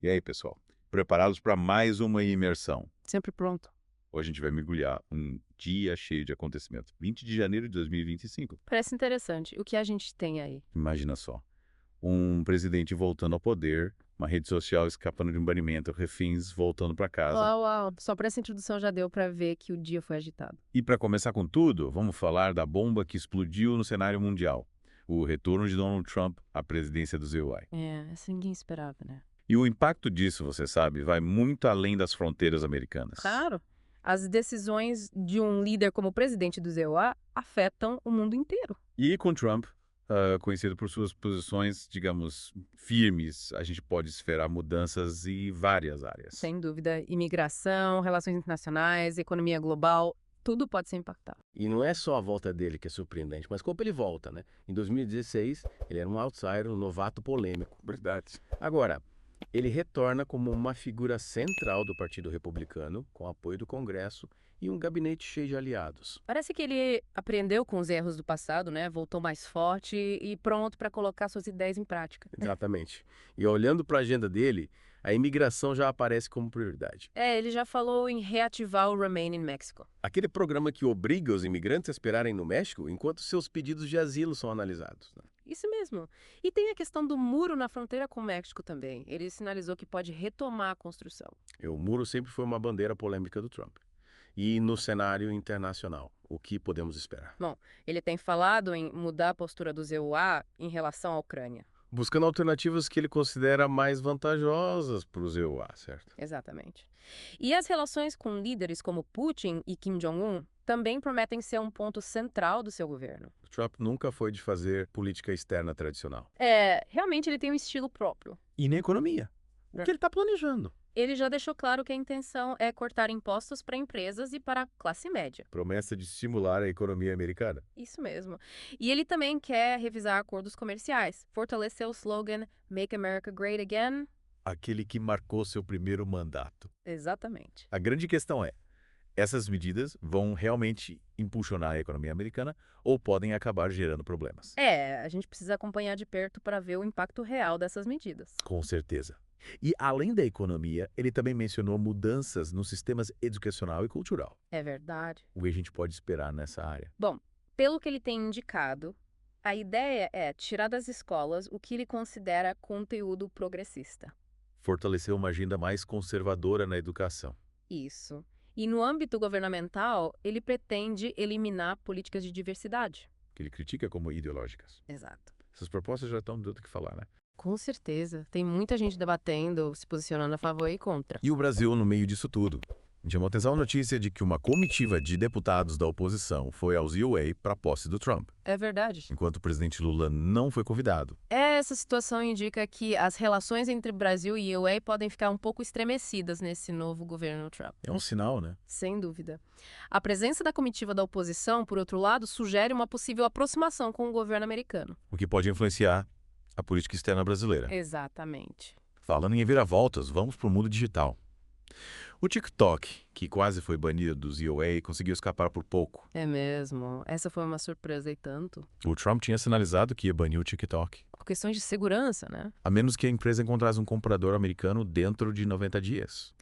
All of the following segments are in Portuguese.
E aí, pessoal? Preparados para mais uma imersão? Sempre pronto. Hoje a gente vai mergulhar um dia cheio de acontecimentos. 20 de janeiro de 2025. Parece interessante. O que a gente tem aí? Imagina só. Um presidente voltando ao poder, uma rede social escapando de um banimento, reféns voltando para casa. Uau, uau. Só por essa introdução já deu pra ver que o dia foi agitado. E para começar com tudo, vamos falar da bomba que explodiu no cenário mundial. O retorno de Donald Trump à presidência do ZUI. Essa ninguém esperava, né? E o impacto disso, você sabe, vai muito além das fronteiras americanas. Claro. As decisões de um líder como o presidente do ZEUA afetam o mundo inteiro. E com Trump, conhecido por suas posições, digamos, firmes, a gente pode esperar mudanças em várias áreas. Sem dúvida, imigração, relações internacionais, economia global, tudo pode ser impactado. E não é só a volta dele que é surpreendente, mas como ele volta, né? Em 2016, ele era um outsider, um novato polêmico. Verdade. Agora, ele retorna como uma figura central do Partido Republicano, com apoio do Congresso e um gabinete cheio de aliados. Parece que ele aprendeu com os erros do passado, né? Voltou mais forte e pronto para colocar suas ideias em prática. Exatamente. E olhando para a agenda dele, a imigração já aparece como prioridade. Ele já falou em reativar o Remain in Mexico. Aquele programa que obriga os imigrantes a esperarem no México enquanto seus pedidos de asilo são analisados, né? Isso mesmo. E tem a questão do muro na fronteira com o México também. Ele sinalizou que pode retomar a construção. E o muro sempre foi uma bandeira polêmica do Trump. E no cenário internacional, o que podemos esperar? Bom, ele tem falado em mudar a postura do ZEUA em relação à Ucrânia. Buscando alternativas que ele considera mais vantajosas para o ZEUA, certo? Exatamente. E as relações com líderes como Putin e Kim Jong-un também prometem ser um ponto central do seu governo. O Trump nunca foi de fazer política externa tradicional. Realmente ele tem um estilo próprio. E na economia. O que ele está planejando? Ele já deixou claro que a intenção é cortar impostos para empresas e para a classe média. Promessa de estimular a economia americana. Isso mesmo. E ele também quer revisar acordos comerciais, fortalecer o slogan Make America Great Again. Aquele que marcou seu primeiro mandato. Exatamente. A grande questão é, essas medidas vão realmente impulsionar a economia americana ou podem acabar gerando problemas? A gente precisa acompanhar de perto para ver o impacto real dessas medidas. Com certeza. E além da economia, ele também mencionou mudanças nos sistemas educacional e cultural. É verdade. O que a gente pode esperar nessa área? Bom, pelo que ele tem indicado, a ideia é tirar das escolas o que ele considera conteúdo progressista. Fortalecer uma agenda mais conservadora na educação. Isso. E no âmbito governamental, ele pretende eliminar políticas de diversidade. Que ele critica como ideológicas. Exato. Essas propostas já estão dando o que falar, né? Com certeza. Tem muita gente debatendo, se posicionando a favor e contra. E o Brasil no meio disso tudo. Chamou atenção a notícia de que uma comitiva de deputados da oposição foi ao ZUA para a posse do Trump, É verdade. enquanto o presidente Lula não foi convidado. Essa situação indica que as relações entre Brasil e UA podem ficar um pouco estremecidas nesse novo governo Trump. É um sinal, né? Sem dúvida. A presença da comitiva da oposição, por outro lado, sugere uma possível aproximação com o governo americano. O que pode influenciar a política externa brasileira. Exatamente. Falando em reviravoltas, vamos para o mundo digital. O TikTok, que quase foi banido do ZOA, conseguiu escapar por pouco. É mesmo. Essa foi uma surpresa e tanto. O Trump tinha sinalizado que ia banir o TikTok, Por questões de segurança, né? a menos que a empresa encontrasse um comprador americano dentro de 90 dias.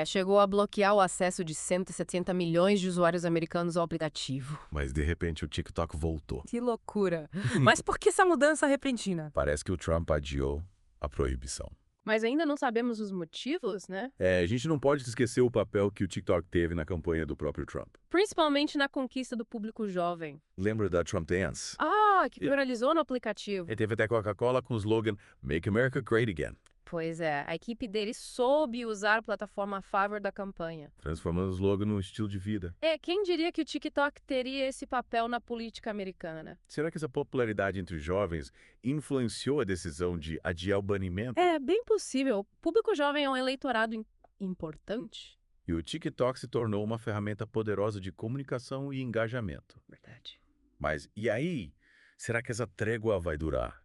Chegou a bloquear o acesso de 170 milhões de usuários americanos ao aplicativo. Mas de repente o TikTok voltou. Que loucura. Mas por que essa mudança repentina? Parece que o Trump adiou a proibição. Mas ainda não sabemos os motivos, né? A gente não pode esquecer o papel que o TikTok teve na campanha do próprio Trump. Principalmente na conquista do público jovem. Lembra da Trump Dance? Que viralizou no aplicativo. E teve até Coca-Cola com o slogan Make America Great Again, Pois é, a equipe dele soube usar a plataforma a favor da campanha. transformando o slogan num estilo de vida. Quem diria que o TikTok teria esse papel na política americana, né? Será que essa popularidade entre os jovens influenciou a decisão de adiar o banimento? É bem possível. O público jovem é um eleitorado importante. E o TikTok se tornou uma ferramenta poderosa de comunicação e engajamento. Verdade. Mas e aí? Será que essa trégua vai durar?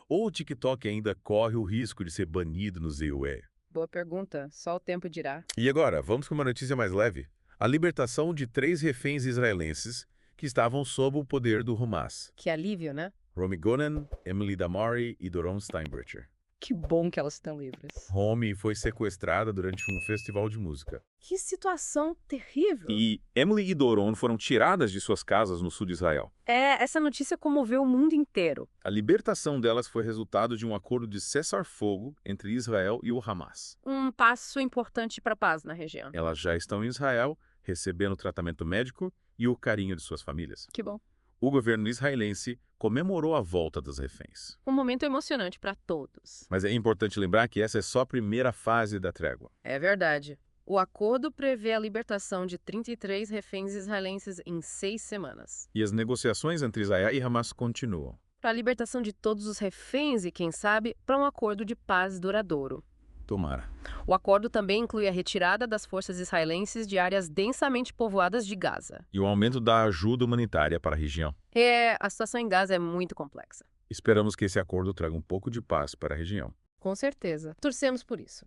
Ou o TikTok ainda corre o risco de ser banido no ZUE? Boa pergunta. Só o tempo dirá. E agora, vamos com uma notícia mais leve. A libertação de 3 reféns israelenses que estavam sob o poder do Hamas. Que alívio, né? Romy Gonen, Emily Damari e Doron Steinbrecher. Que bom que elas estão livres. Homie foi sequestrada durante um festival de música. Que situação terrível. E Emily e Doron foram tiradas de suas casas no sul de Israel. Essa notícia comoveu o mundo inteiro. A libertação delas foi resultado de um acordo de cessar-fogo entre Israel e o Hamas. Um passo importante para a paz na região. Elas já estão em Israel, recebendo tratamento médico e o carinho de suas famílias. Que bom. O governo israelense comemorou a volta das reféns. Um momento emocionante para todos. Mas é importante lembrar que essa é só a primeira fase da trégua. É verdade. O acordo prevê a libertação de 33 reféns israelenses em 6 semanas. E as negociações entre Israel e Hamas continuam. Para a libertação de todos os reféns e, quem sabe, para um acordo de paz duradouro. Tomara. O acordo também inclui a retirada das forças israelenses de áreas densamente povoadas de Gaza. E o aumento da ajuda humanitária para a região. A situação em Gaza é muito complexa. Esperamos que esse acordo traga um pouco de paz para a região. Com certeza. Torcemos por isso.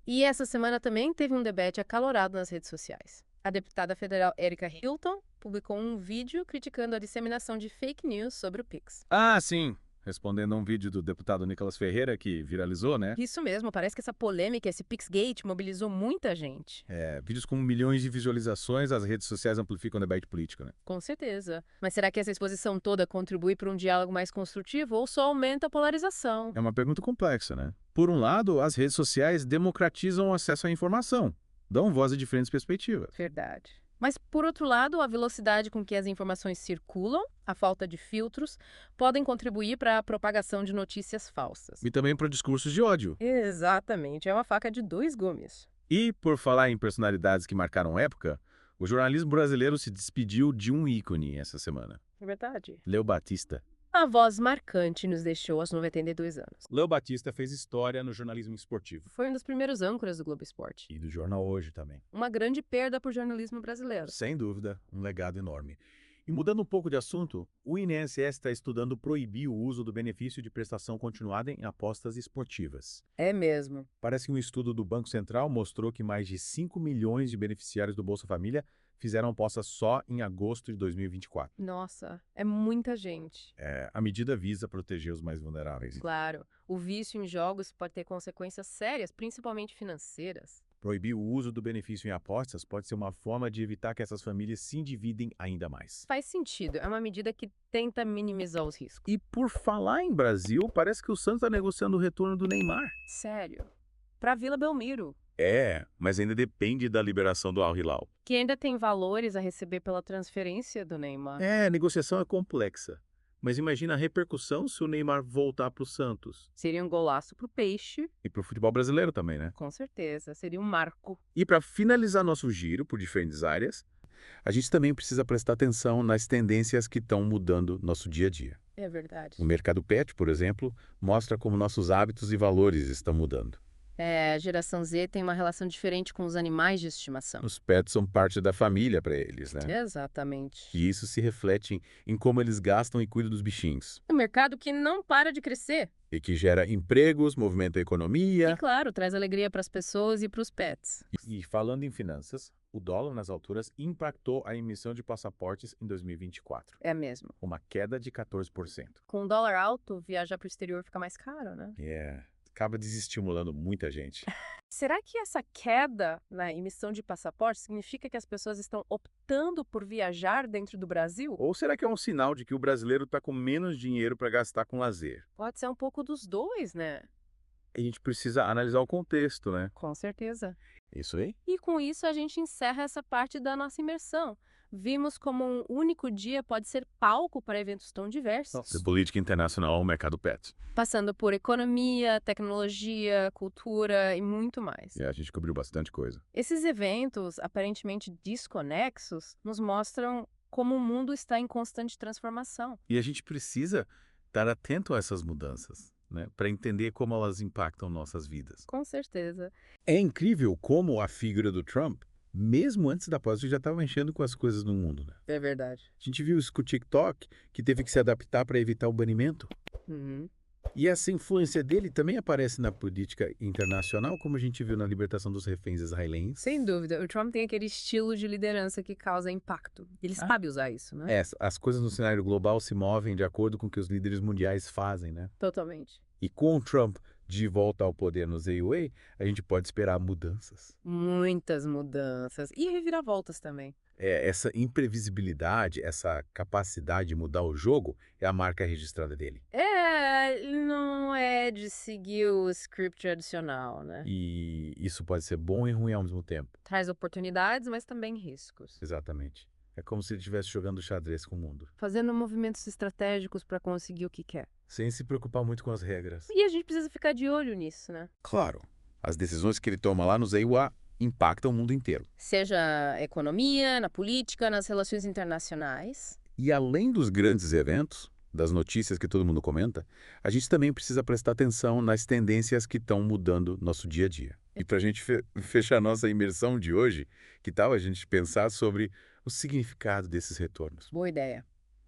E essa semana também teve um debate acalorado nas redes sociais. A deputada federal Erika Hilton publicou um vídeo criticando a disseminação de fake news sobre o Pix. Ah, sim. Respondendo a um vídeo do deputado Nicolas Ferreira, que viralizou, né? Isso mesmo, parece que essa polêmica, esse Pixgate, mobilizou muita gente. Vídeos com milhões de visualizações, as redes sociais amplificam o debate político, né? Com certeza. Mas será que essa exposição toda contribui para um diálogo mais construtivo ou só aumenta a polarização? É uma pergunta complexa, né? Por um lado, as redes sociais democratizam o acesso à informação, dão voz a diferentes perspectivas. Verdade. Mas, por outro lado, a velocidade com que as informações circulam, a falta de filtros, podem contribuir para a propagação de notícias falsas. E também para discursos de ódio. Exatamente, é uma faca de dois gumes. E, por falar em personalidades que marcaram época, o jornalismo brasileiro se despediu de um ícone essa semana. É verdade. Léo Batista. A voz marcante nos deixou aos 92 anos. Léo Batista fez história no jornalismo esportivo. Foi um dos primeiros âncoras do Globo Esporte. E do Jornal Hoje também. Uma grande perda para o jornalismo brasileiro. Sem dúvida, um legado enorme. E mudando um pouco de assunto, o INSS está estudando proibir o uso do benefício de prestação continuada em apostas esportivas. É mesmo. Parece que um estudo do Banco Central mostrou que mais de 5 milhões de beneficiários do Bolsa Família fizeram apostas só em agosto de 2024. Nossa, é muita gente. A medida visa proteger os mais vulneráveis. Claro, o vício em jogos pode ter consequências sérias, principalmente financeiras. Proibir o uso do benefício em apostas pode ser uma forma de evitar que essas famílias se endividem ainda mais. Faz sentido, é uma medida que tenta minimizar os riscos. E por falar em Brasil, parece que o Santos está negociando o retorno do Neymar. Sério. Para Vila Belmiro, Mas ainda depende da liberação do Al Hilal. que ainda tem valores a receber pela transferência do Neymar. A negociação é complexa. Mas imagina a repercussão se o Neymar voltar para o Santos. Seria um golaço pro Peixe, E para o futebol brasileiro também, né? com certeza. Seria um marco. E para finalizar nosso giro por diferentes áreas, a gente também precisa prestar atenção nas tendências que estão mudando nosso dia a dia. É verdade. O mercado pet, por exemplo, mostra como nossos hábitos e valores estão mudando. A geração Z tem uma relação diferente com os animais de estimação. Os pets são parte da família para eles, né? Exatamente. E isso se reflete em como eles gastam e cuidam dos bichinhos. Um mercado que não para de crescer. E que gera empregos, movimenta a economia. E, claro, traz alegria para as pessoas e para os pets. E falando em finanças, o dólar nas alturas impactou a emissão de passaportes em 2024. É mesmo. Uma queda de 14%. Com o dólar alto, viajar para o exterior fica mais caro, né? Acaba desestimulando muita gente. Será que essa queda na emissão de passaporte significa que as pessoas estão optando por viajar dentro do Brasil? Ou será que é um sinal de que o brasileiro está com menos dinheiro para gastar com lazer? Pode ser um pouco dos dois, né? A gente precisa analisar o contexto, né? Com certeza. Isso aí? E com isso a gente encerra essa parte da nossa imersão. Vimos como um único dia pode ser palco para eventos tão diversos. De política internacional ao mercado pet. Passando por economia, tecnologia, cultura e muito mais. A gente cobriu bastante coisa. Esses eventos, aparentemente desconexos, nos mostram como o mundo está em constante transformação. E a gente precisa estar atento a essas mudanças, né? Para entender como elas impactam nossas vidas. Com certeza. É incrível como a figura do Trump, mesmo antes da posse, já estava mexendo com as coisas no mundo, né? É verdade. A gente viu isso com o TikTok, que teve que se adaptar para evitar o banimento. E essa influência dele também aparece na política internacional, como a gente viu na libertação dos reféns israelenses. Sem dúvida. O Trump tem aquele estilo de liderança que causa impacto. Ele sabe usar isso, né? As coisas no cenário global se movem de acordo com o que os líderes mundiais fazem, né? Totalmente. E com o Trump de volta ao poder no ZWay, a gente pode esperar mudanças. Muitas mudanças. E reviravoltas também. Essa imprevisibilidade, essa capacidade de mudar o jogo é a marca registrada dele. Não é de seguir o script tradicional, né? E isso pode ser bom e ruim ao mesmo tempo. Traz oportunidades, mas também riscos. Exatamente. É como se ele estivesse jogando xadrez com o mundo, Fazendo movimentos estratégicos para conseguir o que quer. sem se preocupar muito com as regras. E a gente precisa ficar de olho nisso, né? Claro, as decisões que ele toma lá no ZWay impactam o mundo inteiro. Seja na economia, na política, nas relações internacionais. E além dos grandes eventos, das notícias que todo mundo comenta, a gente também precisa prestar atenção nas tendências que estão mudando nosso dia a dia. E para a gente fechar nossa imersão de hoje, que tal a gente pensar sobre o significado desses retornos? Boa ideia.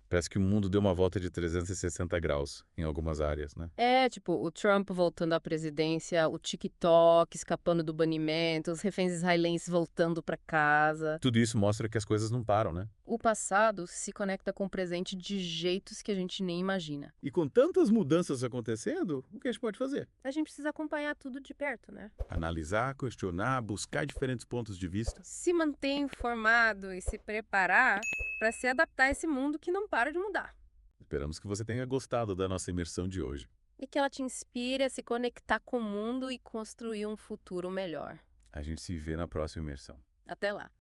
Parece que o mundo deu uma volta de 360 graus em algumas áreas, né? Tipo, o Trump voltando à presidência, o TikTok escapando do banimento, os reféns israelenses voltando para casa. Tudo isso mostra que as coisas não param, né? O passado se conecta com o presente de jeitos que a gente nem imagina. E com tantas mudanças acontecendo, o que a gente pode fazer? A gente precisa acompanhar tudo de perto, né? Analisar, questionar, buscar diferentes pontos de vista. Se manter informado e se preparar para se adaptar a esse mundo que não para de mudar. Esperamos que você tenha gostado da nossa imersão de hoje. E que ela te inspire a se conectar com o mundo e construir um futuro melhor. A gente se vê na próxima imersão. Até lá!